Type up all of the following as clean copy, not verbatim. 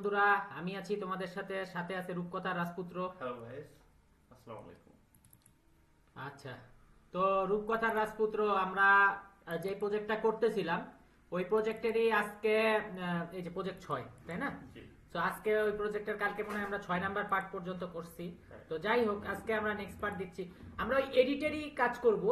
বন্ধুরা, আমি আছি তোমাদের সাথে, সাথে আছে রূপকথা রাজপুত্র। হ্যালো গাইস, আসসালামু আলাইকুম। আচ্ছা, তো রূপকথার রাজপুত্র আমরা যে প্রজেক্টটা করতেছিলাম ওই প্রজেক্টেরই আজকে এই যে প্রজেক্ট 6, তাই না? জি। তো আজকে ওই প্রজেক্টের কালকে মনে হয় আমরা 6 নাম্বার পার্ট পর্যন্ত করছি। হ্যাঁ। তো যাই হোক, আজকে আমরা নেক্সট পার্ট দিচ্ছি। আমরা ওই এডিটেরই কাজ করব।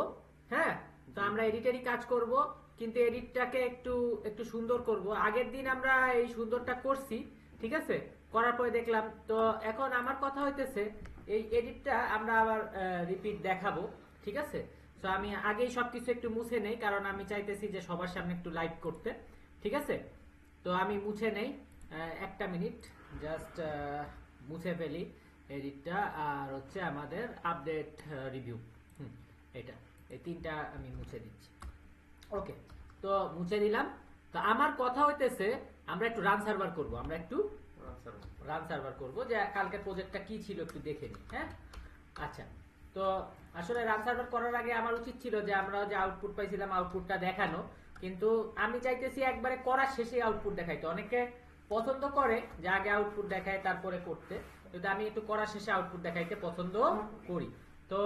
হ্যাঁ, তো আমরা এডিটেরই কাজ করব, কিন্তু এডিটটাকে একটু একটু সুন্দর করব। আগের দিন আমরা এই সুন্দরটা করছি, ঠিক আছে? করার পরে দেখলাম, তো এখন আমার কথা হইতেছে এই এডিটটা আমরা আবার রিপিট দেখাবো, ঠিক আছে? তো আমি আগেই সবকিছু একটু মুছে নেই, কারণ আমি চাইতেছি যে সবার সামনে একটু লাইভ করতে, ঠিক আছে? তো আমি মুছে নেই, একটা মিনিট জাস্ট মুছে ফেলি এডিটটা। আর হচ্ছে আমাদের আপডেট রিভিউ, এটা এই তিনটা আমি মুছে দিচ্ছি। ওকে, তো মুছে দিলাম। তো আমার কথা হইতেছে আমরা একটু রান সার্ভার করব, আমরা একটু রান সার্ভার করব, যে কালকের প্রজেক্টটা কি ছিল একটু দেখে নিই। হ্যাঁ, আচ্ছা। তো আসলে রান সার্ভার করার আগে আমার উচিত ছিল যে আমরা যে আউটপুট পাইছিলাম আউটপুটটা দেখানো, কিন্তু আমি চাইতেছি একবারে করার শেষে আউটপুট দেখাইতে। অনেকে পছন্দ করে যে আগে আউটপুট দেখায় তারপরে করতে, কিন্তু আমি একটু করার শেষে আউটপুট দেখাইতে পছন্দ করি। তো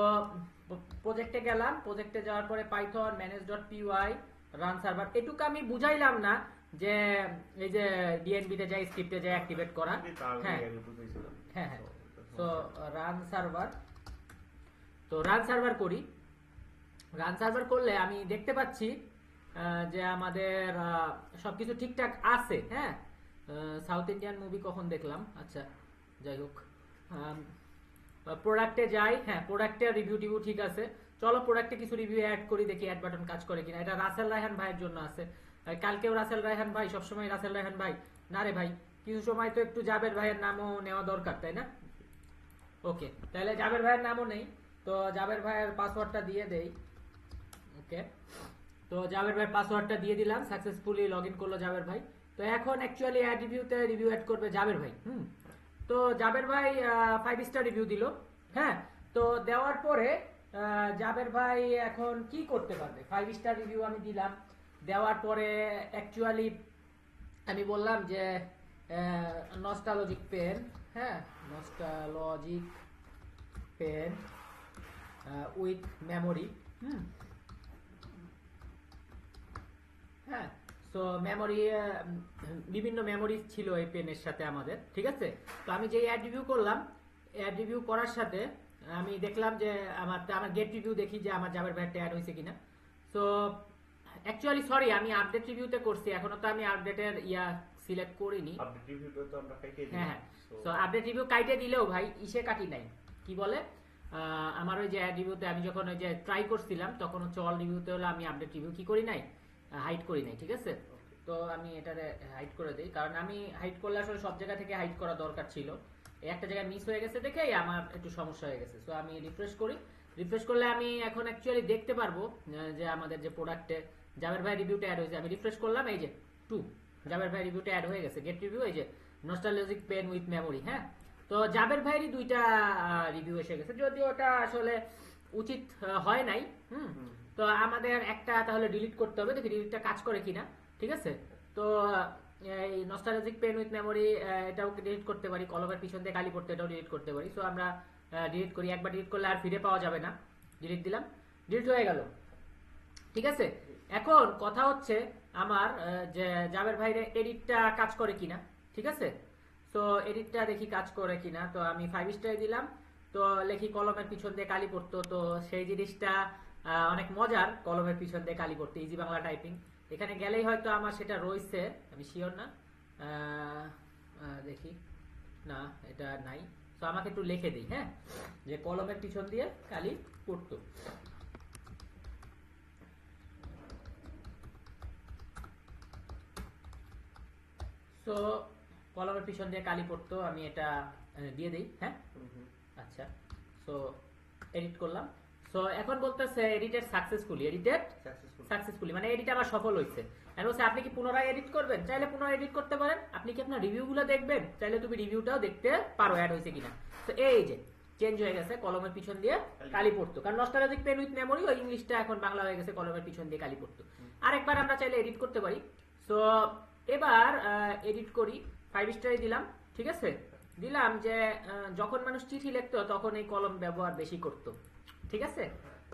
প্রজেক্টে গেলাম, প্রজেক্টে যাওয়ার পরে পাইথন manage.py রান সার্ভার, এটুকু আমি বুঝাইলাম না যে এই যে ডিএনবি তে যাই, স্ক্রিপ্টে যাই অ্যাক্টিভেট করা। হ্যাঁ হ্যাঁ হ্যাঁ, তো রান সার্ভার, তো রান সার্ভার করি। রান সার্ভার করলে আমি দেখতে পাচ্ছি যে আমাদের সবকিছু ঠিকঠাক আছে। হ্যাঁ, সাউথ ইন্ডিয়ান মুভি কখন দেখলাম, আচ্ছা যাই হোক। প্রোডাক্টে যাই, হ্যাঁ প্রোডাক্টের রিভিউ টিভিউ ঠিক আছে। চলো প্রোডাক্টে কিছু রিভিউ অ্যাড করি, দেখি অ্যাড বাটন কাজ করে কিনা। এটা রাসেল রায়হান ভাইয়ের জন্য আছে। কালকেও রাসেল রায়হান ভাই, সবসময় রাসেল রায়হান ভাই না রে ভাই, কিছু সময় তো একটু জাবের ভাইয়ের নামও নেওয়া দরকার, তাই না? ওকে, তাহলে জাবের ভাইয়ের নামও নেই। তো জাবের ভাইয়ের পাসওয়ার্ডটা দিয়ে দেই। ওকে, তো জাবের ভাইয়ের পাসওয়ার্ডটা দিয়ে দিলাম, সাকসেসফুলি লগ ইন করলো জাবের ভাই। তো এখন অ্যাকচুয়ালি অ্যাড রিভিউতে রিভিউ অ্যাড করবে জাবের ভাই। তো জাবের ভাই 5 স্টার রিভিউ দিল। হ্যাঁ, তো দেওয়ার পরে জাবের ভাই এখন কি করতে পারবে? 5 স্টার রিভিউ আমি দিলাম, দেওয়ার পরে অ্যাকচুয়ালি আমি বললাম যে নস্টালজিক পেন, হ্যাঁ নস্টালজিক পেন উইথ মেমোরি। হ্যাঁ, সো মেমোরি, বিভিন্ন মেমোরি ছিল এই পেনের সাথে আমাদের, ঠিক আছে? তো আমি যে অ্যাড রিভিউ করলাম, অ্যাড রিভিউ করার সাথে আমি দেখলাম যে আমার গেট রিভিউ দেখি যে আমার জাবের ভাইয়েরটা অ্যাড হয়েছে কিনা। সো অ্যাকচুয়ালি সরি, আমি আপডেট রিভিউতে করছি, এখনো তো আমি আপডেটের সিলেক্ট করিনি। আপডেট রিভিউটা তো আমরা কাইটে দিই। হ্যাঁ হ্যাঁ, সো আপডেট রিভিউ কাইটে দিলেও ভাই ইসে কাটি নাই, কি বলে, আমার ওই যে অ্যাড রিভিউতে আমি যখন ওই যে ট্রাই করছিলাম তখন হচ্ছে অল রিভিউতে হলো আমি আপডেট রিভিউ কি করি নাই, হাইড করি নাই, ঠিক আছে? তো আমি এটারে হাইড করে দিই, কারণ আমি হাইড করলে আসলে সব জায়গা থেকে হাইড করা দরকার ছিল। এই একটা জায়গায় মিস হয়ে গেছে দেখেই আমার একটু সমস্যা হয়ে গেছে। সো আমি রিফ্রেশ করি, রিফ্রেশ করলে আমি এখন অ্যাকচুয়ালি দেখতে পারবো যে আমাদের যে প্রোডাক্টে জাবের ভাই রিভিউটা অ্যাড হয়েছে। আমি রিফ্রেশ করলাম, এই যে 2 জাবের ভাই রিভিউটা অ্যাড হয়ে গেছে। গেট রিভিউ, এই যে নস্টালজিক পেন উইথ মেমোরি। হ্যাঁ, তো জাবের ভাইয়েরই 2টা রিভিউ এসে গেছে, যদিও ওটা আসলে উচিত হয় নাই। তো আমাদের একটা তাহলে ডিলিট করতে হবে, দেখি ডিলিটটা কাজ করে কিনা, ঠিক আছে? তো এই নস্টালজিক পেন উইথ মেমোরি এটাও ডিলিট করতে পারি, কলমের পিছন দিয়ে কালি পড়তে এটাও ডিলিট করতে পারি। সো আমরা ডিলিট করি, একবার ডিলিট করলে আর ফিরে পাওয়া যাবে না। ডিলিট দিলাম, ডিলিট হয়ে গেল, ঠিক আছে? এখন কথা হচ্ছে আমার যে জাবের ভাইয়ের এডিটটা কাজ করে কিনা, ঠিক আছে? তো এডিটটা দেখি কাজ করে কিনা। তো আমি 5 স্টার দিলাম, তো লেখি কলমের পিছন দিয়ে কালি পড়তো। তো সেই জিনিসটা অনেক মজার, কলমের পিছন দিয়ে কালি পড়তে, ইজি বাংলা টাইপিং। এখানে গেলেই হয়তো আমার সেটা রয়েছে, আমি শিওর না। দেখি, না এটা নাই। তো আমাকে একটু লিখে দিই, হ্যাঁ, যে কলমের পিছন দিয়ে কালি পড়তো। তো কলমের পিছন দিয়ে কালি পড়তো, আমি এটা দিয়ে দিই। হ্যাঁ, আচ্ছা, সো এডিট করলাম। সো এখন বলতেছে এডিটেড সাকসেসফুলি, মানে এডিট আমার সফল হয়েছে। এন্ড বলছে আপনি কি পুনরায় এডিট করবেন? চাইলে পুনরায় এডিট করতে পারেন। আপনি কি আপনার রিভিউগুলো দেখবেন? চাইলে তুমি রিভিউটাও দেখতে পারো অ্যাড হয়েছে কিনা। তো এই যে চেঞ্জ হয়ে গেছে, কলমের পিছন দিয়ে কালি পড়তো, কারণ নস্টালজিক পেন উইথ মেমোরি ওই ইংলিশটা এখন বাংলা হয়ে গেছে, কলমের পিছন দিয়ে কালি পড়তো। আরেকবার আমরা চাইলে এডিট করতে পারি। সো এবার এডিট করি, 5 স্টারই দিলাম, ঠিক আছে। দিলাম যে যখন মানুষ চিঠি লিখতো তখন এই কলম ব্যবহার বেশি করতো, ঠিক আছে।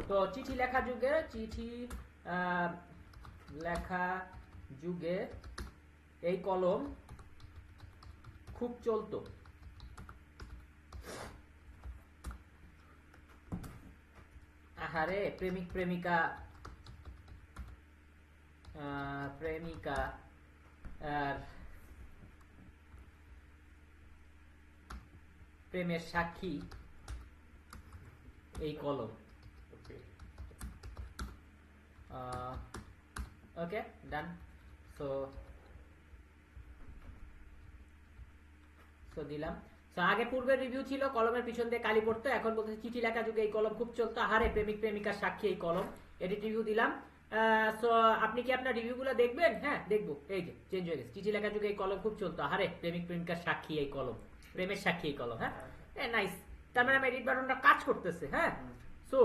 তো চিঠি লেখা যুগে লেখা যুগে এই কলম খুব চলতো। আহারে প্রেমিক প্রেমিকা আর প্রেমের সাক্ষী এই কলম। ওকে ওকে ডান। সো দিলাম। সো আগে পূর্বের রিভিউ ছিল কলমের পিছন দিয়ে কালি পড়তো, এখন বলতে চিঠি লেখা যুগে এই কলম খুব চলতো, আহারে প্রেমিক প্রেমিকার সাক্ষী এই কলম। এডিট রিভিউ দিলাম। সো আপনি কি আপনার রিভিউগুলো দেখবেন? হ্যাঁ দেখবো। এই যে চেঞ্জ হয়ে গেছে, চিঠি লেখা যুগে এই কলম খুব চলতো, আহারে প্রেমিক প্রেমিকার সাক্ষী এই কলম, প্রেমের সাক্ষী এই কলম। হ্যাঁ নাইস। তার মানে এডিট বাটনটা কাজ করতেছে। হ্যাঁ সো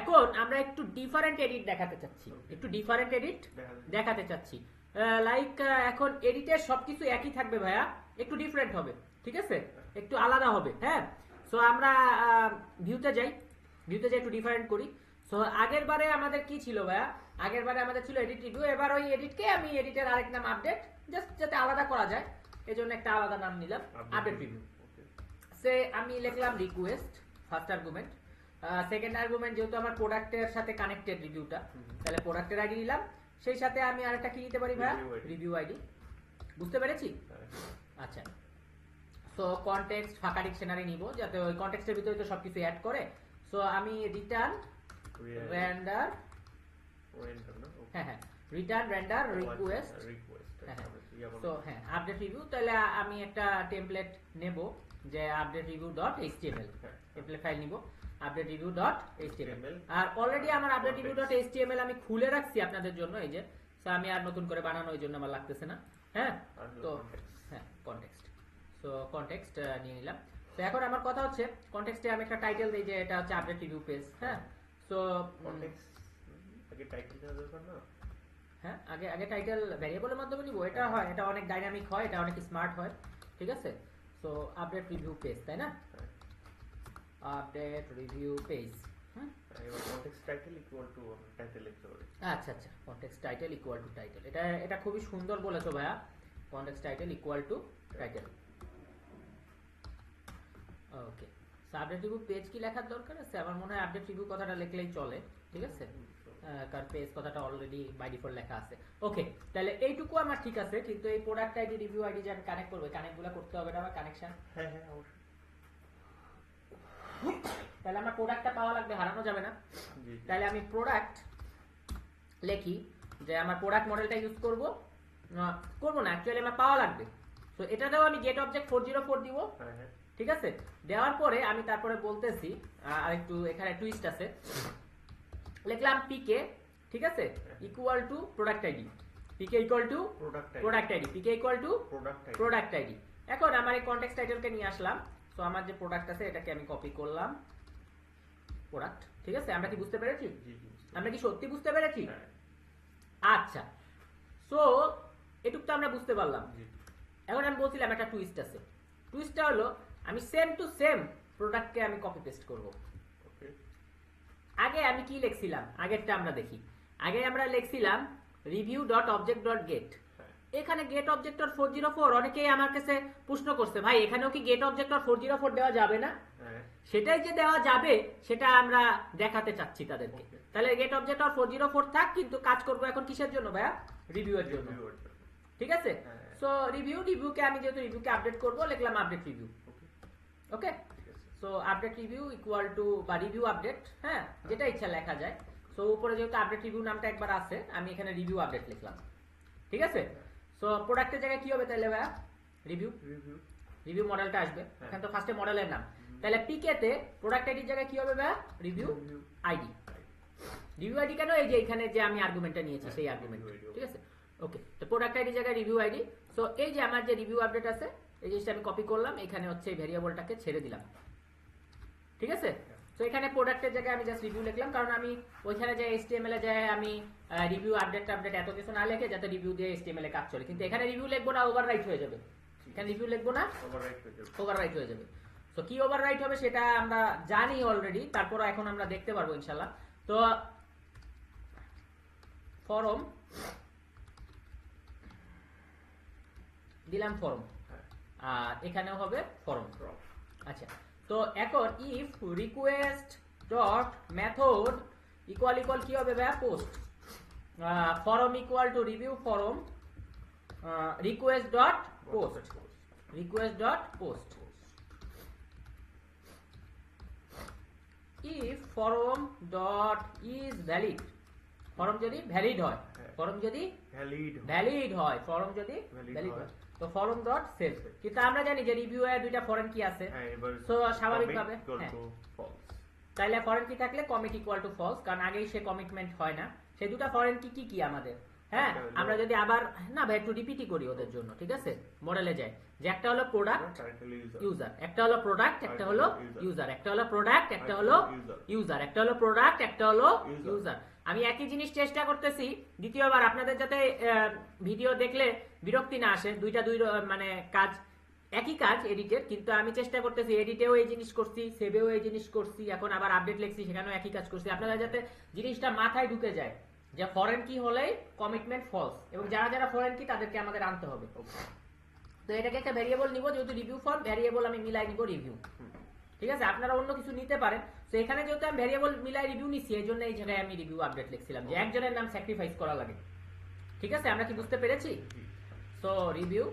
এখন আমরা একটু ডিফারেন্ট এডিট দেখাতে চাচ্ছি, একটু ডিফারেন্ট এডিট দেখাতে চাচ্ছি। লাইক এখন এডিটের সবকিছু একই থাকবে ভাইয়া, একটু ডিফারেন্ট হবে, ঠিক আছে, একটু আলাদা হবে। হ্যাঁ সো আমরা ভিউতে যাই, একটু ডিফারেন্ট করি। সো আগের বারে আমাদের কি ছিল ভাইয়া? আগের বারে আমাদের ছিল এডিট রিভিউ, এবার ওই এডিটকে আমি এডিটের আরেক নাম আপডেট, জাস্ট যাতে আলাদা করা যায় এজন্য একটা আলাদা নাম নিলাম, আপডেট রিভিউ। সে আমি লিখলাম request first argument, second argument যেহেতু আমার প্রোডাক্টের সাথে কানেক্টেড রিভিউটা, তাহলে প্রোডাক্টের আইডি দিলাম, সেই সাথে আমি আরেকটা কি নিতে পারি ভাইয়া? Review ID. বুঝতে পেরেছি? আচ্ছা সো কনটেক্সট ফাঁকা ডিকশনারি নিব, যাতে ওই কনটেক্সটের ভিতরে তো সবকিছু অ্যাড করে। সো আমি রিটার্ন রেন্ডার, হ্যাঁ রিটার্ন রেন্ডার রিকোয়েস্ট, তো হ্যাঁ আপডেট রিভিউ। তাহলে আমি একটা টেমপ্লেট নেব যে update review dot HTML, template file নিব আপডেট রিভিউ ডট এইচটিএমএল। আর অলরেডি আমার আপডেট রিভিউ ডট এইচটিএমএল আমি খুলে রাখছি আপনাদের জন্য, এই যে। সো আমি আর নতুন করে বানানো এই জন্য আমার লাগতেছে না। হ্যাঁ তো হ্যাঁ কনটেক্সট, সো কনটেক্সট নিয়ে নিলাম। তো এখন আমার কথা হচ্ছে কনটেক্সটে আমি একটা টাইটেল দিই যে এটা হচ্ছে আপডেট রিভিউ পেজ। হ্যাঁ সো আগে টাইটেলটা দরকার না? হ্যাঁ আগে টাইটেল ভ্যারিয়েবলের মাধ্যমে নিব, এটা হয়, এটা অনেক ডাইনামিক হয়, এটা অনেক স্মার্ট হয়, ঠিক আছে। সো আপডেট রিভিউ পেজ, তাই না? Update review page. এবার context title equal to title লিখতে পারি। আচ্ছা context title equal to title, এটা খুবই সুন্দর বলেছো ভাইয়া। Context title equal to title. Okay so update review page কি লেখার দরকার আছে? আমার মনে হয় আপডেট রিভিউ কথাটা লিখলেই চলে, ঠিক আছে, কারণ পেজ কথাটা অলরেডি বাই ডিফল্ট লেখা আছে। ওকে তাহলে এইটুকু আমার ঠিক আছে, কিন্তু এই প্রোডাক্ট আইডি রিভিউ আইডি যে আমি কানেক্ট করব, কানেক্টগুলো করতে হবে না আমার কানেকশন। হ্যাঁ অবশ্যই। তাহলে আমার প্রোডাক্টটা পাওয়া লাগবে, হারানো যাবে না। তাহলে আমি প্রোডাক্ট লিখি যে আমার প্রোডাক্ট মডেলটা ইউজ করব না, অ্যাকচুয়ালি আমার পাওয়া লাগবে। তো এটাতেও আমি গেট অবজেক্ট 404 দিব, ঠিক আছে। দেওয়ার পরে আমি তারপরে বলতেছি আরেকটু এখানে টুইস্ট আছে, লিখলাম পিকে, ঠিক আছে, equal to product ID, PK equal to product ID, PK equal to product ID. এখন আমার এই কনটেক্সট টাইটেলকে নিয়ে আসলাম। সো আমার যে প্রোডাক্ট আছে এটাকে আমি কপি করলাম, প্রোডাক্ট, ঠিক আছে। আমরা কি বুঝতে পেরেছি? আমরা কি সত্যি বুঝতে পেরেছি? আচ্ছা সো এটুক তো আমরা বুঝতে পারলাম। এখন আমি বলছিলাম একটা টুইস্ট আছে, টুইস্টটা হলো আমি সেম টু সেম প্রোডাক্টকে আমি কপি পেস্ট করব। আগে আমি কি লিখছিলাম, আগেরটা আমরা দেখি। আগে আমরা লিখছিলাম review dot object dot get, এখানে গেট অবজেক্ট ডট 404। অনেকেই আমার কাছে প্রশ্ন করছে ভাই এখানেও কি গেট অবজেক্ট ডট 404 দেওয়া যাবে না? সেটাই যে দেওয়া যাবে সেটা আমরা দেখাতে চাচ্ছি তাদেরকে। তাহলে গেট অবজেক্ট ডট 404 থাক, কিন্তু কাজ করব এখন কিসের জন্য ভাইয়া? রিভিউ এর জন্য, ঠিক আছে। সো রিভিউকে আমি যেহেতু রিভিউকে আপডেট করব, লিখলাম update review. Okay so update review equal to বা রিভিউ আপডেট, হ্যাঁ যেটা ইচ্ছা লেখা যায়। সো উপরে যেহেতু আপডেট রিভিউ নামটা একবার আছে, আমি এখানে রিভিউ আপডেট লিখলাম, ঠিক আছে। সো প্রোডাক্টের জায়গায় কি হবে তাহলে ভাইয়া? রিভিউ মডেলটা আসবে, এখানে তো ফার্স্টে মডেলের নাম। তাহলে পিকে তে প্রোডাক্ট আইডির জায়গায় কি হবে ভাইয়া? Review ID. রিভিউ আইডি কেন? এই যে এখানে যে আমি আর্গুমেন্টটা নিয়েছি সেই আর্গুমেন্ট, ঠিক আছে। ওকে তো প্রোডাক্ট আইডি জায়গায় রিভিউ আইডি। সো এই যে আমার যে রিভিউ আপডেট আছে এই জিনিসটা আমি কপি করলাম, এখানে হচ্ছে এই ভেরিয়েবলটাকে ছেড়ে দিলাম, ঠিক আছে। তো এখানে প্রোডাক্টের জায়গায় আমি জাস্ট রিভিউ লিখলাম, কারণ আমি ওইখানে যে এইচটিএমএল এ যায় আমি রিভিউ আপডেট এত কিছু না লিখে যাতে রিভিউ দিয়ে এইচটিএমএল এ কাজ চলে, কিন্তু এখানে রিভিউ লিখবো না, ওভাররাইট হয়ে যাবে। এখানে রিভিউ লিখবো না, ওভাররাইট হয়ে যাবে। ওভাররাইট হয়ে যাবে। তো কি ওভাররাইট হবে সেটা আমরা জানি অলরেডি, তারপর এখন আমরা দেখতে পারবো ইনশাআল্লাহ। তো ফরম দিলাম ফরম, হ্যাঁ, আর এখানেও হবে ফরম। from। আচ্ছা, তো এখন if request dot method equal equal কি হবে ভাইয়া, post form equal to review form request dot post, request dot post. If form dot is valid, form যদি ভ্যালিড হয়, হ্যাঁ। ফরম যদি ভ্যালিড ভ্যালিড হয়, ফরম যদি Valid ভ্যালিড হয়। হয়, তো ফরম ডট সেভ। কিন্তু আমরা জানি যে রিভিউ এর দুইটা ফরেন কি আছে, হ্যাঁ, এবার So, স্বাভাবিকভাবে, commit equal হ্যাঁ। to false। তাইলে ফরেন কি থাকলে কমিট ইকুয়াল টু ফলস, কারণ আগেই সে কমিটমেন্ট হয় না। সেই দুটো ফরেন কি কি আমাদের, হ্যাঁ একটা হলো- আমরা যদি আবার না ভাই একটু রিপিটই করি ওদের জন্য, ঠিক আছে, মডেলে যাই, যে একটা হলো প্রোডাক্ট Title user। ইউজার, একটা হলো প্রোডাক্ট, একটা হলো User। ইউজার, একটা হলো প্রোডাক্ট, একটা Title হলো user। ইউজার, একটা হলো প্রোডাক্ট, একটা হলো User। ইউজার। আমি একই জিনিস চেষ্টা করতেছি দ্বিতীয়বার, আপনাদের যাতে ভিডিও দেখলে বিরক্তি না আসে, দুই মানে কাজ একই কাজ এডিটের, কিন্তু আমি চেষ্টা করতেছি এডিটেও এই জিনিস করছি, সেভেও এই জিনিস করছি, এখন আবার আপডেট লিখছি সেখানেও একই কাজ করছি, আপনারা যাতে জিনিসটা মাথায় ঢুকে যায় যে ফরেন কি হলেই কমিটমেন্ট ফলস, এবং যারা যারা ফরেন কি তাদেরকে আমাদের আনতে হবে। তো এটাকে একটা ভ্যারিয়েবল নিব, যেহেতু রিভিউ ফর্ম, ভ্যারিয়েবল আমি মিলাই নিব রিভিউ, ঠিক আছে। আপনারা অন্য কিছু নিতে পারেন, তো এখানে যেহেতু আমি ভ্যারিয়েবল মিলাই রিভিউ নিচ্ছি, এই জন্য এই জায়গায় আমি রিভিউ আপডেট লিখছিলাম যে একজনের নাম স্যাক্রিফাইস করা লাগে, ঠিক আছে। আমরা কি বুঝতে পেরেছি? সো রিভিউ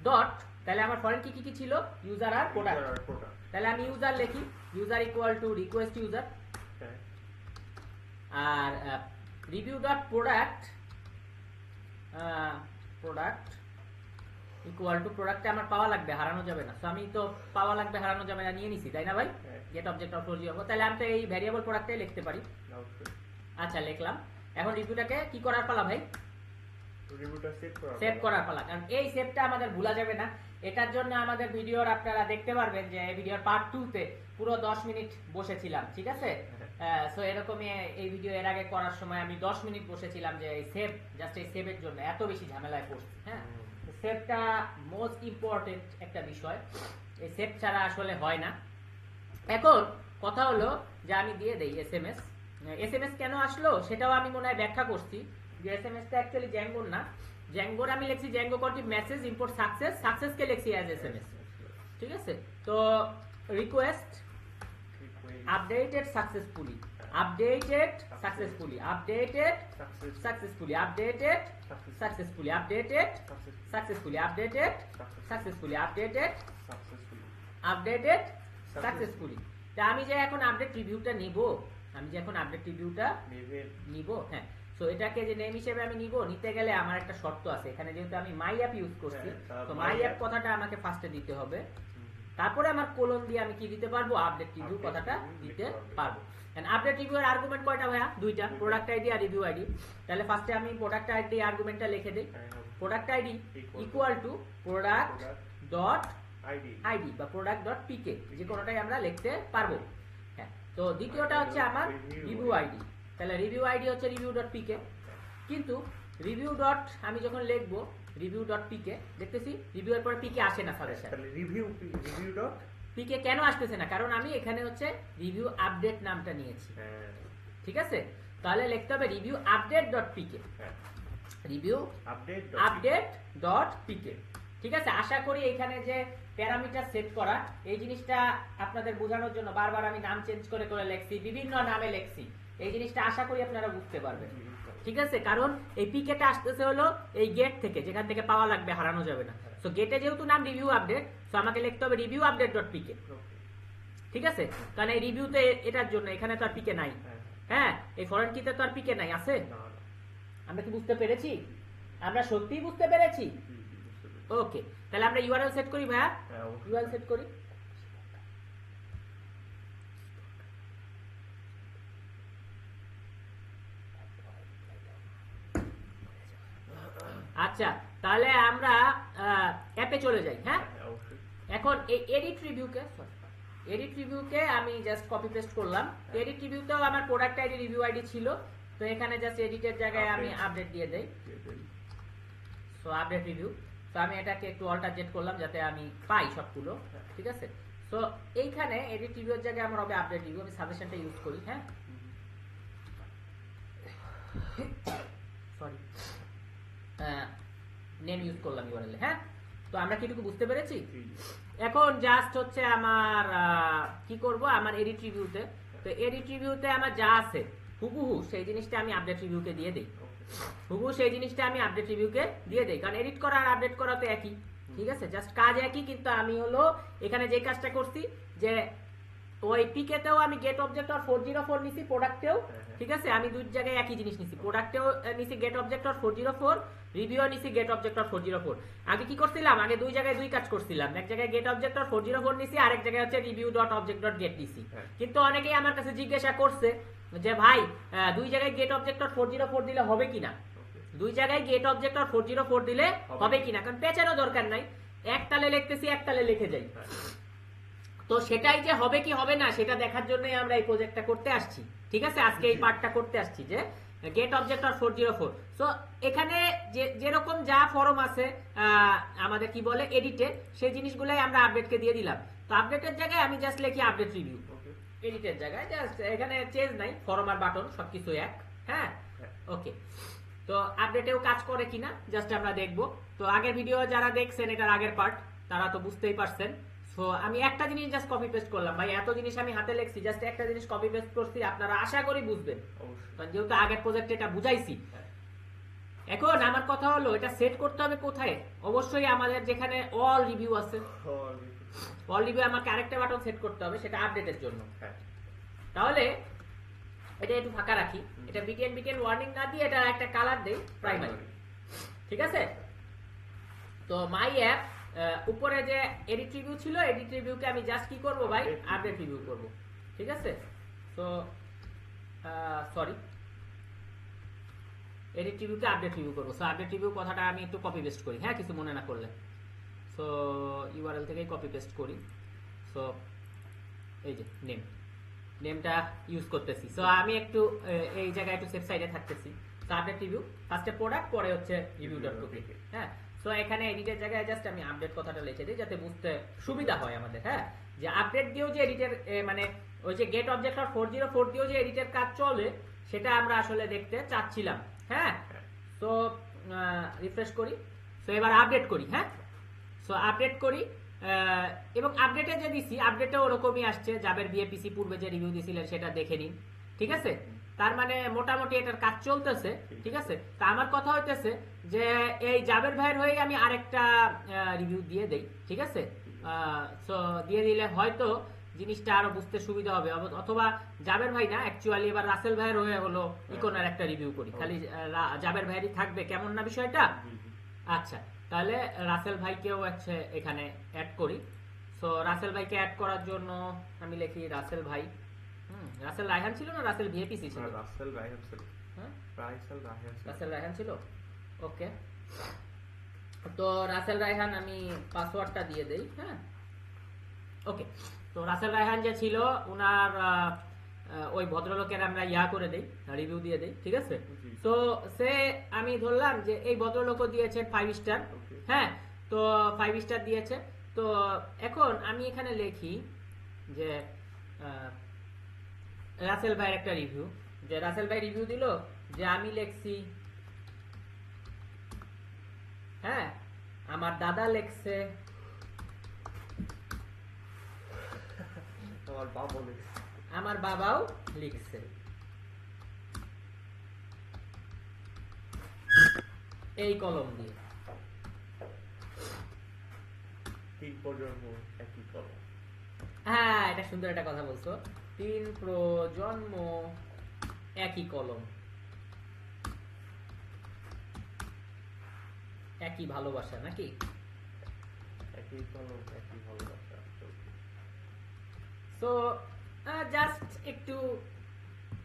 ডট, তাহলে আমার ফরেন কি কি ছিল, ইউজার আর প্রোডাক্ট। User আর product। তাহলে আমি ইউজার লিখি, user equal to request user, হ্যাঁ, আর review dot product, product equal to প্রোডাক্টে আমার পাওয়া লাগবে, হারানো যাবে না। তো আমি তো পাওয়া লাগবে হারানো যাবে না নিয়ে নিছি, তাই না ভাই? হ্যাঁ। গেট অবজেক্ট অফ রিভিউ, তাহলে আমি তো এই ভ্যারিয়েবল প্রোডাক্টটাই লিখতে পারি। অবশ্যই। আচ্ছা, লিখলাম। এখন রিভিউটাকে কি করার পালা ভাই? রিভিউটা সেভ করা সেভ করার পালা, কারণ এই সেভটা আমাদের ভুলা যাবে না। এটার জন্য আমাদের ভিডিওর আপনারা দেখতে পারবেন যে ভিডিওর পার্ট 2 তে পুরো 10 মিনিট বসেছিলাম, ঠিক আছে। সো এরকমই এই ভিডিও এর আগে করার সময় আমি 10 মিনিট বসেছিলাম যে এই সেভ, জাস্ট এই সেভের জন্য এত বেশি ঝামেলায় পড়ছি, হ্যাঁ। সেভটা মোস্ট ইম্পর্টেন্ট একটা বিষয়, এই সেভ ছাড়া আসলে হয় না। এখন কথা হলো যে আমি দিয়ে দেই এসএমএস। এসএমএস কেন আসলো সেটাও আমি মনে হয় ব্যাখ্যা করছি, যে এসএমএসটা অ্যাকচুয়ালি জ্যাঙ্গোর না, জ্যাঙ্গোর আমি লিখছি জ্যাঙ্গো কন্টিভ মেসেজ ইম্পোর্ট সাকসেস, সাকসেসকে লিখছি অ্যাজ এসএমএস, ঠিক আছে। তো request updated successfully, updated successfully, updated successfully, updated successfully, updated successfully, updated successfully, updated updated successfully. তা আমি যে এখন আপডেট রিভিউটা নিব, আমি যে এখন আপডেট রিভিউটা নিব, হ্যাঁ। সো এটাকে যে নেম হিসেবে আমি নিব, নিতে গেলে আমার একটা শর্ত আছে এখানে, যেহেতু আমি মাই অ্যাপ ইউজ করছি, তো মাই অ্যাপ কথাটা আমাকে ফার্স্টে দিতে হবে, তারপরে আমার কোলন দিয়ে আমি কি দিতে পারবো, আপডেট রিভিউ কথাটা দিতে পারবো। এন্ড আপডেট রিভিউ এর আর্গুমেন্ট কয়টা ভাইয়া? দুইটা, প্রোডাক্ট আইডি আর রিভিউ আইডি। তাহলে ফার্স্টে আমি প্রোডাক্ট আইডি আর্গুমেন্টটা লিখে দেই, product ID equal to product dot ID বা প্রোডাক্ট ডট পিকে, যে কোনোটাই আমরা লিখতে পারবো, হ্যাঁ। তো দ্বিতীয়টা হচ্ছে আমার রিভিউ আইডি, তাহলে রিভিউ আইডি হচ্ছে রিভিউ ডট পিকে, কিন্তু রিভিউ ডট আমি যখন লিখবো রিভিউ ডট পিকে, দেখতেছি রিভিউ এর পরে পিকে আসে না সাজেশন, তাহলে রিভিউ ডট পিকে কেন আসতেছে না, কারণ আমি এখানে হচ্ছে রিভিউ আপডেট নামটা নিয়েছি, ঠিক আছে। তাহলে লিখতে হবে রিভিউ আপডেট ডট পিকে, রিভিউ আপডেট ডট পিকে, ঠিক আছে। আশা করি এখানে যে প্যারামিটার সেট করা, এই জিনিসটা আপনাদের বোঝানোর জন্য বারবার আমি নাম চেঞ্জ করে করে লিখছি, বিভিন্ন নামে লিখছি, এই জিনিসটা আশা করি আপনারা বুঝতে পারবেন, ঠিক আছে। কারণ এই পিকেটা আসতেছে হলো এই গেট থেকে, যেখান থেকে পাওয়া লাগবে, হারানো যাবে না। সো গেটে যেহেতু নাম রিভিউ আপডেট, সো আমাকে লিখতে হবে রিভিউ আপডেট ডট পিকে, ঠিক আছে। কারণ এই রিভিউতে এটার জন্য এখানে তো আর পিকে নাই, হ্যাঁ, এই ফরেন কিতে তো আর পিকে নাই, আছে। আমরা কি বুঝতে পেরেছি? আমরা সত্যিই বুঝতে পেরেছি? ওকে, তাহলে আমরা ইউআরএল সেট করি ভাইয়া, ইউআরএল সেট করি। আচ্ছা, তাহলে আমরা অ্যাপে চলে যাই, হ্যাঁ। এখন এই এডিট রিভিউকে আমি জাস্ট কপি পেস্ট করলাম। এডিট রিভিউতেও আমার প্রোডাক্ট আইডি রিভিউ আইডি ছিল, তো এখানে জাস্ট এডিটের জায়গায় আমি আপডেট দিয়ে দেই। সো আপডেট রিভিউ, তো আমি এটাকে একটু অল্টারনেট করলাম যাতে আমি পাই সবগুলো, ঠিক আছে। তো এইখানে এডিট রিভিউর জায়গায় আমার হবে আপডেট রিভিউ, আমি সাজেশনটা ইউজ করি, হ্যাঁ সরি নেম ইউজ করলাম ইউআরএল, হ্যাঁ। তো আমরা কিটুকু বুঝতে পেরেছি। এখন জাস্ট হচ্ছে আমার কি করব, আমার এডিট রিভিউতে, তো এডিট রিভিউতে আমার যা আছে হুবহু সেই জিনিসটা আমি আপডেট রিভিউকে দিয়ে দেই, হুবহু সেই জিনিসটা আমি আপডেট রিভিউকে দিয়ে দেই, কারণ এডিট করা আর আপডেট করা তো একই, ঠিক আছে, জাস্ট কাজ একই। কিন্তু আমি হলো এখানে যে কাজটা করছি যে ওই পিকেতেও আমি গেট অবজেক্ট আর 404 নিছি, প্রোডাক্টেও, ঠিক আছে, আমি দুই জায়গায় একই জিনিস নিছি, প্রোডাক্টেও নিছি গেট অবজেক্ট আর 404, রিভিউও নিছি গেট অবজেক্ট আর 404। আগে কি করছিলাম, আগে দুই জায়গায় দুই কাজ করছিলাম, এক জায়গায় গেট অবজেক্ট আর 404 নিছি, আরেক জায়গায় হচ্ছে review dot object dot gate নিছি। কিন্তু অনেকেই আমার কাছে জিজ্ঞাসা করছে যে ভাই দুই জায়গায় গেট অবজেক্ট আর 404 দিলে হবে কিনা, দুই জায়গায় গেট অবজেক্ট আর 404 দিলে হবে কিনা, কারণ পেঁচানো দরকার নাই, এক তালে লিখতেছি এক তালে লিখে যাই। তো সেটাই যে হবে কি হবে না সেটা দেখার জন্যই আমরা এই প্রজেক্টটা করতে আসছি, ঠিক আছে, আজকে এই পার্টটা করতে আসছি যে গেট অবজেক্ট আর 404। সো এখানে যেরকম যা ফরম আছে আমাদের কি বলে এডিটে, সেই জিনিসগুলাই আমরা আপডেটকে দিয়ে দিলাম। তো আপডেটের জায়গায় আমি জাস্ট লিখি আপডেট রিভিউ, এডিটের জায়গায় জাস্ট এখানে চেঞ্জ নাই, ফরম আর বাটন সবকিছু এক, হ্যাঁ ওকে। তো আপডেটেও কাজ করে কিনা জাস্ট আমরা দেখব। তো আগের ভিডিও যারা দেখছেন এটার আগের পার্ট তারা তো বুঝতেই পারছেন। সো আমি একটা জিনিস জাস্ট কপি পেস্ট করলাম, ভাই এত জিনিস আমি হাতে লিখছি, জাস্ট একটা জিনিস কপি পেস্ট করছি, আপনারা আশা করি বুঝবেন, কারণ যেহেতু আগের প্রজেক্টে এটা বুঝাইছি। এখন আমার কথা হলো এটা সেট করতে হবে কোথায়, অবশ্যই আমাদের যেখানে অল রিভিউ আছে, অল রিভিউ আমাকে আরেকটা বাটন সেট করতে হবে, সেটা আপডেটের জন্য। তাহলে এটা একটু ফাঁকা রাখি, এটা বিটিএন ওয়ার্নিং না দিয়ে এটা একটা কালার দেই প্রাইমারি, ঠিক আছে। তো মাই অ্যাপ উপরে যে এডিট রিভিউ ছিল, এডিট রিভিউকে আমি জাস্ট কি করব ভাই, আপডেট রিভিউ করব, ঠিক আছে। তো সরি, এডিট রিভিউকে আপডেট রিভিউ করব। সো আপডেট রিভিউ কথাটা আমি একটু কপি পেস্ট করি, হ্যাঁ কিছু মনে না করলে। সো ইউআরএল থেকেই কপি পেস্ট করি। সো এই যে নেমটা ইউজ করতেছি। সো আমি একটু এই জায়গায় একটু সেফ সাইডে থাকতেছি। সো আপডেট রিভিউ, ফার্স্টে প্রোডাক্ট, পরে হচ্ছে রিভিউ.pk, হ্যাঁ। সো এখানে এডিটের জায়গায় জাস্ট আমি আপডেট কথাটা লিখে দিই যাতে বুঝতে সুবিধা হয় আমাদের, হ্যাঁ, যে আপডেট দিয়েও যে এডিটের মানে ওই যে গেট অবজেক্ট আর 404 দিয়েও যে এডিটের কাজ চলে সেটা আমরা আসলে দেখতে চাচ্ছিলাম, হ্যাঁ। সো রিফ্রেশ করি, সো এবার আপডেট করি, হ্যাঁ। সো আপডেট করি এবং আপডেটে যে দিছি আপডেটে ওরকমই আসছে, জাবের বিএপিসি পূর্বে যে রিভিউ দিছিলেন সেটা দেখে নিন, ঠিক আছে। তার মানে মোটামুটি এটার কাজ চলতেছে, ঠিক আছে। তা আমার কথা হইতেছে যে এই জাবের ভাইয়ের হয়ে আমি আরেকটা রিভিউ দিয়ে দেই, ঠিক আছে। সো দিয়ে দিলে হয়তো জিনিসটা আরো বুঝতে সুবিধা হবে, অথবা জাবের ভাই না, অ্যাকচুয়ালি এবার রাসেল ভাইয়ের হয়ে হলো ইকোনার একটা রিভিউ করি, খালি জাবের ভাইয়েরই থাকবে, কেমন না বিষয়টা। আচ্ছা, তাহলে রাসেল ভাইকেও হচ্ছে এখানে অ্যাড করি। সো রাসেল ভাইকে অ্যাড করার জন্য আমি লিখি রাসেল ভাই, রাসেল রায়হান ছিল না রাসেল ভিএপিসি ছিল, রাসেল রায়হান ছিল, হ্যাঁ রাসেল রায়হান ছিল, ওকে। তো রাসেল রায়হান আমি পাসওয়ার্ডটা দিয়ে দেই, হ্যাঁ ওকে। তো রাসেল রায়হান যে ছিল ওনার ওই ভদ্রলোকের আমরা করে দেই, রিভিউ দিয়ে দেই, ঠিক আছে। তো সে আমি ধরলাম যে এই ভদ্রলোকও দিয়েছে 5 স্টার, হ্যাঁ। তো 5 স্টার দিয়েছে। তো এখন আমি এখানে লিখি যে রাসেল ভাইয়ের একটা রিভিউ, যে রাসেল ভাই রিভিউ দিল যে আমি লিখছি, হ্যাঁ আমার দাদা লেখছে, আমার বাবাও লিখছে, এই কলম দিয়ে 3 প্রজন্ম একই কলম, হ্যাঁ এটা সুন্দর একটা কথা বলছো, 3 প্রজন্ম একই কলম, একই ভালোবাসা নাকি, একই কলম একই ভালোবাসা। সো জাস্ট একটু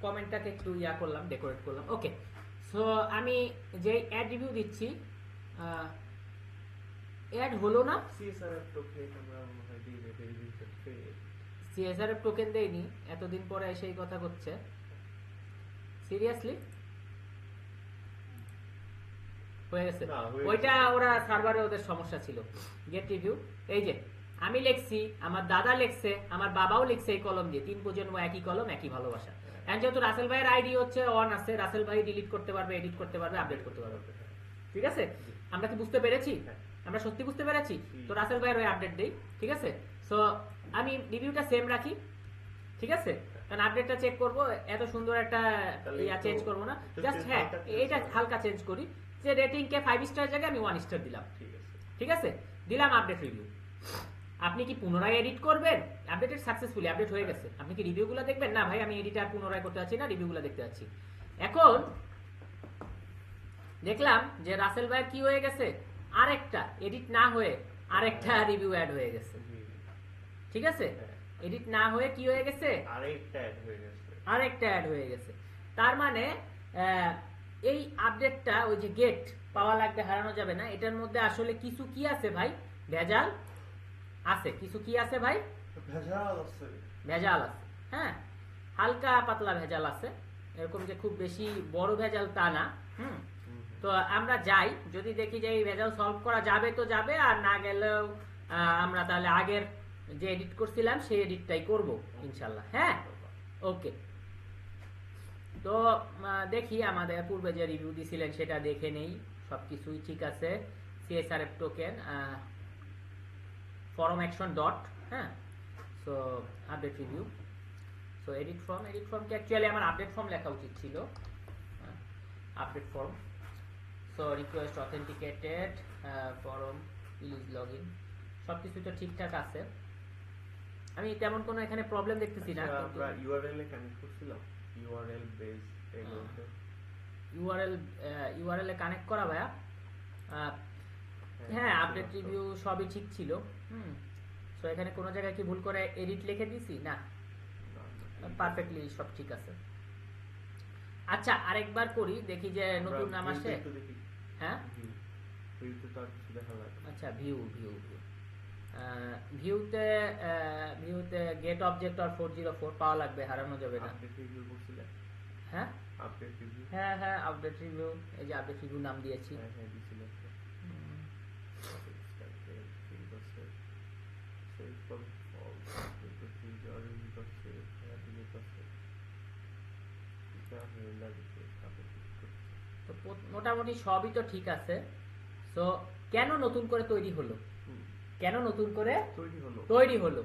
কমেন্টটাকে একটু করলাম, ডেকোরেট করলাম, ওকে। সো আমি যে অ্যাড রিভিউ দিচ্ছি অ্যাড হলো না, সিএসআর টোকেন আমরা মনে হয় দিয়ে রিভিউ করতে, সিএসআর টোকেন দেইনি, এতদিন পরে এসে এই কথা করছে, সিরিয়াসলি। হয়ে গেছে না, হয়ে ওইটা গেছে। ওরা সার্ভারে ওদের সমস্যা ছিল গেট রিভিউ এই যে আমি লিখছি আমার দাদা লিখছে আমার বাবাও লিখছে এই কলম দিয়ে 3 প্রজন্ম একই কলম একই ভালোবাসা এখন যেহেতু রাসেল ভাইয়ের আইডি হচ্ছে অন আছে রাসেল ভাই ডিলিট করতে পারবে এডিট করতে পারবে আপডেট করতে পারবে ঠিক আছে আমরা কি বুঝতে পেরেছি হ্যাঁ। আমরা সত্যি বুঝতে পেরেছি হুম। তো রাসেল ভাইয়ের ওই আপডেট দেই ঠিক আছে সো আমি রিভিউটা সেম রাখি ঠিক আছে কারণ আপডেটটা চেক করব এত সুন্দর একটা তাহলে ইয়া একটু- চেঞ্জ করব না একটু জাস্ট change হ্যাঁ হালকা change এটা করবো। হালকা চেঞ্জ করি যে রেটিং কে 5 স্টার জায়গায় আমি 1 স্টার দিলাম ঠিক আছে ঠিক আছে দিলাম আপডেট রিভিউ আপনি কি পুনরায় এডিট করবেন আপডেটেড সাকসেসফুলি আপডেট হয়ে গেছে আপনি কি রিভিউগুলো দেখবেন না ভাই আমি এডিটার পুনরায় করতে যাচ্ছি না রিভিউগুলো দেখতে যাচ্ছি এখন দেখলাম যে রাসেল ভাইয়ের কি হয়ে গেছে আরেকটা এডিট না হয়ে আরেকটা রিভিউ অ্যাড হয়ে গেছে জি। ঠিক আছে হ্যাঁ। এডিট না হয়ে কি হয়ে গেছে আরেকটা অ্যাড হয়ে গেছে আরেকটা অ্যাড হয়ে গেছে তার মানে এই আপডেটটা ওই যে গেট পাওয়া লাগবে হারানো যাবে না এটার মধ্যে আসলে কিছু কি আছে ভাই ভেজাল আছে কিছু কি আছে ভাই ভেজাল আছে ভেজাল আছে হ্যাঁ হালকা পাতলা ভেজাল আছে এরকম যে খুব বেশি বড় ভেজাল তা না হুম তো আমরা যাই যদি দেখি যে এই ভেজাল সলভ করা যাবে তো যাবে আর না গেলেও আমরা তাহলে আগের যে এডিট করছিলাম সেই এডিটটাই করব ইনশাল্লাহ হ্যাঁ ওকে তো দেখি আমাদের পূর্বে যে রিভিউ দিছিলেন সেটা দেখে নেই সবকিছুই ঠিক আছে CSRF token form action dot হ্যাঁ so update review so edit ফর্মকে অ্যাকচুয়ালি আমার আপডেট ফর্ম লেখা উচিত ছিল update form so request authenticated form use login সবকিছু তো ঠিকঠাক আছে আমি তেমন কোনো এখানে প্রবলেম দেখতেছি না আচ্ছা, আমরা ইউআরএল এ কানেক্ট করছিলাম ইউআরএল বেস এগুলোতে ইউআরএল এ কানেক্ট করা ভাইয়া হ্যাঁ আপডেট রিভিউ সবই ঠিক ছিল হুম সো এখানে কোনো জায়গায় কি ভুল করে এডিট লিখে দিছি না পারফেক্টলি সব ঠিক আছে আচ্ছা আরেকবার করি দেখি যে নতুন নাম আসে হ্যাঁ ভিউতে তো আর কিছু দেখা যায় না। আচ্ছা ভিউ ভিউতে গেট অবজেক্ট আর 404 পাওয়া লাগবে হারানো যাবে না আপডেট রিভিউ করছিলেন হ্যাঁ আপডেট রিভিউ হ্যাঁ আপডেট রিভিউ এই যে আপডেট রিভিউ নাম দিয়েছি হ্যাঁ হ্যাঁ দিছিলেন সেভ ফর অল রিভিউ আর রিভিউ করছে রিভিউ করছে এটা আমি লাগিয়ে আপডেট তো মোটামুটি সবই তো ঠিক আছে সো কেন নতুন করে তৈরি হলো কেন নতুন করে তৈরি হলো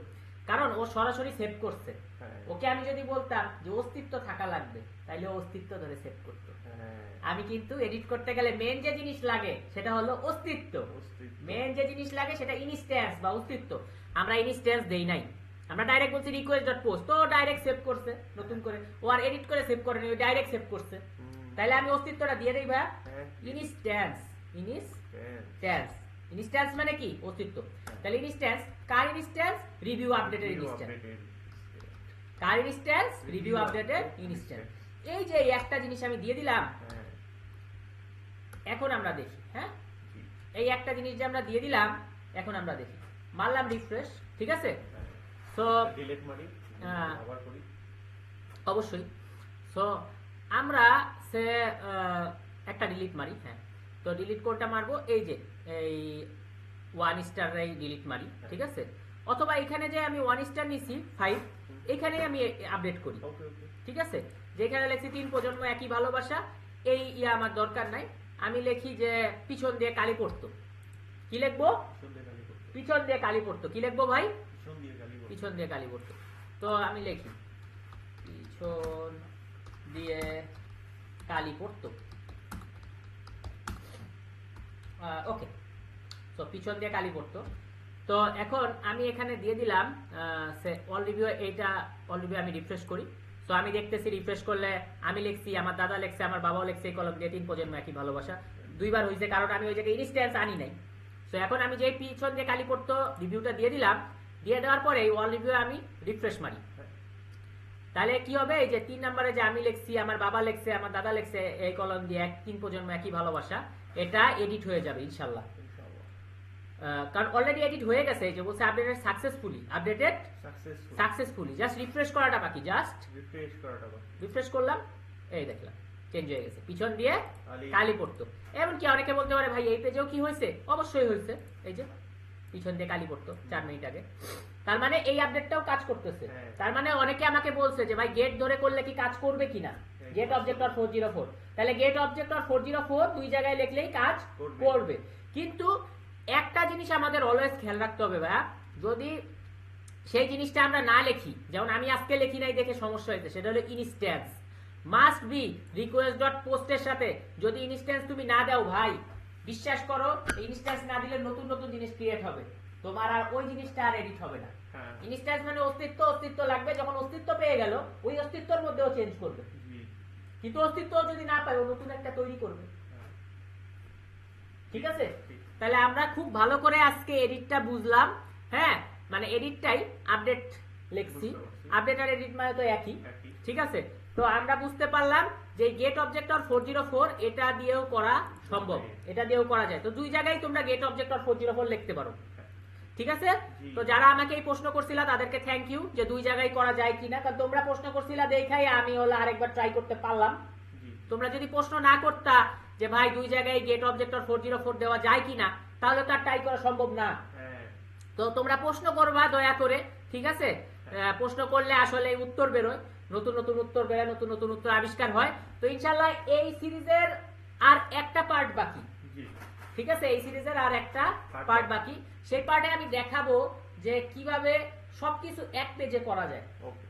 কারণ ও সরাসরি সেভ করছে হ্যাঁ ওকে আমি যদি বলতাম যে অস্তিত্ব থাকা লাগবে তাইলে ও অস্তিত্ব ধরে সেভ করতো হ্যাঁ আমি কিন্তু এডিট করতে গেলে মেন যে জিনিস লাগে সেটা হলো অস্তিত্ব অস্তিত্ব। মেন যে জিনিস লাগে সেটা ইনস্ট্যান্স বা অস্তিত্ব আমরা ইনস্ট্যান্স দেই নাই আমরা ডাইরেক্ট বলছি রিকোয়েস্ট ডট পোস্ট তো ডাইরেক্ট সেভ করছে নতুন করে ও আর এডিট করে সেভ করেনি ও ডাইরেক্ট সেভ করছে তাইলে আমি অস্তিত্বটা দিয়ে দেই ভাই হ্যাঁ ইনস্ট্যান্স হ্যাঁ ইনস্ট্যান্স মানে কি অস্তিত্ব তাহলে ইনস্ট্যান্স কার ইনস্ট্যান্স রিভিউ আপডেটেড ইনস্ট্যান্স কার ইনস্ট্যান্স রিভিউ আপডেটেড ইনস্ট্যান্স এই যে এই একটা জিনিস আমি দিয়ে দিলাম হ্যাঁ এখন আমরা দেখি হ্যাঁ জি এই একটা জিনিস যে আমরা দিয়ে দিলাম এখন আমরা দেখি মারলাম রিফ্রেশ ঠিক আছে সো ডিলিট মারি হ্যাঁ। আবার করি অবশ্যই সো আমরা সে একটা ডিলিট মারি হ্যাঁ তো ডিলিট কোডটা মারবো এই যে এই 1 স্টার এই ডিলিট মারি ঠিক আছে অথবা এখানে যে আমি 1 স্টার নিছি 5 এখানে আমি আপডেট করি ওকে ওকে ঠিক আছে যেখানে লেখছি 3 প্রজন্ম একই ভালোবাসা এই ইয়া আমার দরকার নাই আমি লিখি যে পিছন দিয়ে কালি পড়তো কি লিখবো সুন্দর গালি করতে পিছন দিয়ে কালি পড়তো কি লিখবো ভাই সুন্দর গালি করতে পিছন দিয়ে কালি পড়তো তো আমি লিখি পিছন দিয়ে কালি পড়তো ওকে তো পিছন দিয়ে কালি পড়তো তো এখন আমি এখানে দিয়ে দিলাম অল রিভিউ এইটা অল রিভিউ আমি রিফ্রেশ করি তো আমি দেখতেছি রিফ্রেশ করলে আমি লিখছি আমার দাদা লিখছে আমার বাবাও লিখছে এই কলম দিয়ে 3 প্রজন্ম একই ভালোবাসা দুইবার হয়েছে কারণ আমি ওই জায়গায় ইনস্ট্যান্স আনি নাই তো এখন আমি যে পিছন দিয়ে কালি পড়তো রিভিউটা দিয়ে দিলাম দিয়ে দেওয়ার পরে অল রিভিউ আমি রিফ্রেশ মারি তাহলে কি হবে এই যে 3 নম্বরে যে আমি লিখছি আমার বাবা লিখছে আমার দাদা লিখছে এই কলম দিয়ে 3 প্রজন্ম একই ভালোবাসা এটা এডিট হয়ে যাবে ইনশাআল্লাহ ইনশাআল্লাহ কারণ অলরেডি এডিট হয়ে গেছে এই যে বলছে updated updated successful successfully just refresh করাটা বাকি জাস্ট রিফ্রেশ করাটা বাকি রিফ্রেশ করলাম এই দেখলাম চেঞ্জ হয়ে গেছে, পিছন দিয়ে কালি। কালি পড়তো। এমনকি অনেকে বলতে পারে ভাই এই পেজেও কি হয়েছে, অবশ্যই হয়েছে, এই যে পিছন দিয়ে কালি পড়তো 4 মিনিট আগে। তার মানে এই আপডেটটাও কাজ করতেছে। হ্যাঁ। তার মানে অনেকে আমাকে বলছে যে ভাই গেট ধরে করলে কি কাজ করবে কিনা, গেট অবজেক্ট আর 404, তাহলে গেট অবজেক্ট আর 404 দুই জায়গায় লিখলেই কাজ করবে। করবে। কিন্তু একটা জিনিস আমাদের অলওয়েজ খেয়াল রাখতে হবে ভাইয়া, যদি সেই জিনিসটা আমরা না লিখি, যেমন আমি আজকে লিখি নাই দেখে সমস্যা হয়েছে, সেটা হলো instance must be request dot পোস্টের সাথে। যদি ইনস্ট্যান্স তুমি না দাও ভাই, বিশ্বাস করো ইনস্ট্যান্স না দিলে নতুন নতুন জিনিস ক্রিয়েট হবে, তোমার আর ওই জিনিসটা আর এডিট হবে না। হ্যাঁ। ইনস্ট্যান্স মানে অস্তিত্ব, অস্তিত্ব লাগবে, যখন অস্তিত্ব পেয়ে গেল ওই অস্তিত্বের মধ্যেও চেঞ্জ করবে, জি। কিন্তু অস্তিত্ব যদি না পায় ও নতুন একটা তৈরি করবে। হ্যাঁ। ঠিক আছে, ঠিক। তাহলে আমরা খুব ভালো করে আজকে এডিটটা বুঝলাম। হ্যাঁ, মানে এডিটটাই আপডেট লিখছি, বুঝতে পারছি। আপডেট আর এডিট মানে তো একই। একই। ঠিক আছে, তো আমরা বুঝতে পারলাম যে গেট অবজেক্ট আর 404 এটা দিয়েও করা সম্ভব, এটা দিয়েও করা যায়। তো দুই জায়গায় তোমরা গেট অবজেক্ট আর 404 লিখতে পারো। ঠিক আছে, জি। তো যারা আমাকে এই প্রশ্ন করছিলা তাদেরকে থ্যাংক ইউ যে দুই জায়গায় করা যায় কিনা, কারণ তোমরা প্রশ্ন করছিলা দেখাই আমি হলো আরেকবার ট্রাই করতে পারলাম। জি। তোমরা যদি প্রশ্ন না করতা যে ভাই দুই জায়গায় গেট অবজেক্ট আর 404 দেওয়া যায় কিনা, তাহলে তো আর ট্রাই করা সম্ভব না। হ্যাঁ। তো তোমরা প্রশ্ন করবা দয়া করে, ঠিক আছে, প্রশ্ন করলে আসলে উত্তর বেরোয়, নতুন নতুন উত্তর বেরোয়, নতুন নতুন উত্তর আবিষ্কার হয়। তো ইনশাল্লাহ এই সিরিজের আর একটা পার্ট বাকি। জি। ঠিক আছে, এই সিরিজের আর একটা Part পার্ট বাকি, সেই পার্টে আমি দেখাবো যে কিভাবে সবকিছু এক পেজে করা যায়। Okay.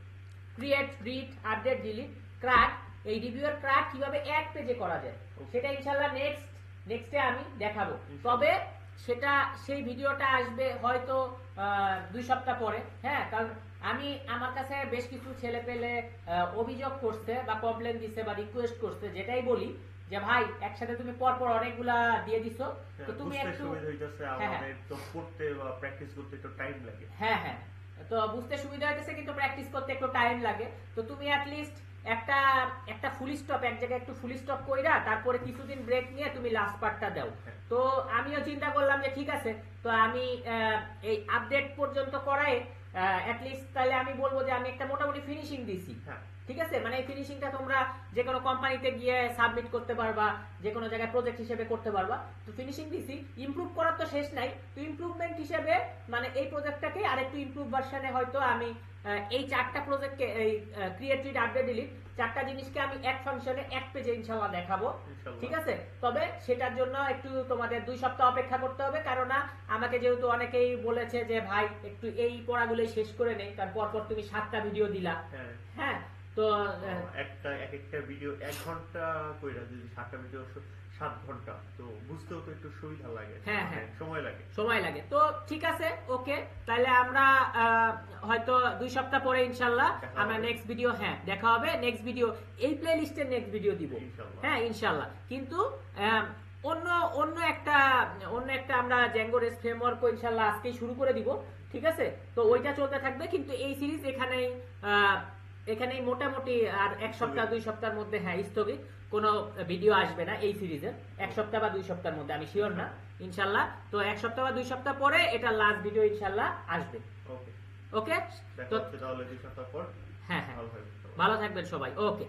Create, read, update, delete, crud, এই রিভিউর ক্র্যাক কিভাবে এক পেজে করা যায়, Okay. সেটা ইনশাআল্লাহ নেক্সটে আমি দেখাবো। ইনশাআল্লাহ। তবে সেটা সেই ভিডিওটা আসবে হয়তো 2 সপ্তাহ পরে। হ্যাঁ, কারণ আমি আমার কাছে বেশ কিছু ছেলে পেলে অভিযোগ করছে বা কমপ্লেন দিছে বা রিকোয়েস্ট করছে, যেটাই বলি যে ভাই একসাথে তুমি পরপর অনেকগুলা দিয়ে দিছো, তো তুমি বুঝতে একটু সুবিধা হইতাছে, হ্যাঁ, হ্যাঁ। আমাদের তো পড়তে বা প্র্যাকটিস করতে একটু টাইম লাগে। হ্যাঁ হ্যাঁ, তো বুঝতে সুবিধা হইতেছে কিন্তু প্র্যাকটিস করতে একটু টাইম লাগে। তো তুমি অ্যাট লিস্ট একটা একটা ফুল স্টপ, এক জায়গায় একটু ফুল স্টপ কইরা তারপরে কিছুদিন ব্রেক নিয়ে তুমি লাস্ট পার্টটা দাও। হ্যাঁ। তো আমিও চিন্তা করলাম যে ঠিক আছে, তো আমি এই আপডেট পর্যন্ত করায় অ্যাট লিস্ট তাহলে আমি বলবো যে আমি একটা মোটামুটি ফিনিশিং দিছি। হ্যাঁ। ঠিক আছে, মানে এই ফিনিশিংটা তোমরা যে কোনো কোম্পানিতে গিয়ে সাবমিট করতে পারবা, যে কোনো জায়গায় প্রজেক্ট হিসেবে করতে পারবা। তো ফিনিশিং দিছি, ইমপ্রুভ করার তো শেষ নাই। তো ইমপ্রুভমেন্ট হিসেবে মানে এই প্রজেক্টটাকে আরেকটু ইমপ্রুভ ভার্সনে হয়তো আমি এই 4টা প্রজেক্টকে, এই ক্রিয়েট, রিড, আপডেট, ডিলিট 4টা জিনিসকে আমি এক ফাংশনে এক পেজে ইনশাআল্লাহ দেখাবো। ইনশাআল্লাহ। ঠিক আছে, তবে সেটার জন্য একটু তোমাদের 2 সপ্তাহ অপেক্ষা করতে হবে, কারণ আমাকে যেহেতু অনেকেই বলেছে যে ভাই একটু এই পড়াগুলোই শেষ করে নেই, কারণ পরপর তুমি 7টা ভিডিও দিলা। হ্যাঁ। হ্যাঁ, তো একটা ভিডিও 1 ঘন্টা কইরা যদি 7টা ভিডিও 7 ঘন্টা, তো বুঝতেও তো একটু সুবিধা লাগে। হ্যাঁ, হ্যাঁ। সময় লাগে। সময় লাগে। তো ঠিক আছে, ওকে, তাহলে আমরা হয়তো 2 সপ্তাহ পরে ইনশাআল্লাহ দেখা আমরা হবে। নেক্সট ভিডিও, হ্যাঁ দেখা হবে, নেক্সট ভিডিও এই প্লে লিস্টের নেক্সট ভিডিও দিব। ইনশাআল্লাহ। হ্যাঁ ইনশাআল্লাহ, কিন্তু অন্য অন্য একটা আমরা জ্যাঙ্গো রেস্ট ফ্রেমওয়ার্ক ইনশাআল্লাহ আজকেই শুরু করে দিব। ঠিক আছে, তো ওইটা চলতে থাকবে, কিন্তু এই সিরিজ এখানেই মোটামুটি আর 1 সপ্তাহ 2 সপ্তাহের মধ্যে হ্যাঁ স্থগিত, কোনো ভিডিও আসবে না এই সিরিজের 1 সপ্তাহ বা 2 সপ্তাহের মধ্যে, আমি শিওর না ইনশাআল্লাহ। তো 1 সপ্তাহ বা 2 সপ্তাহ পরে এটা লাস্ট ভিডিও ইনশাআল্লাহ আসবে। ওকে। ওকে, দেখা তো হচ্ছে তাহলে 2 সপ্তাহ পর। হ্যাঁ হ্যাঁ, ভালো থাকবেন সবাই। ভালো থাকবেন সবাই, ওকে।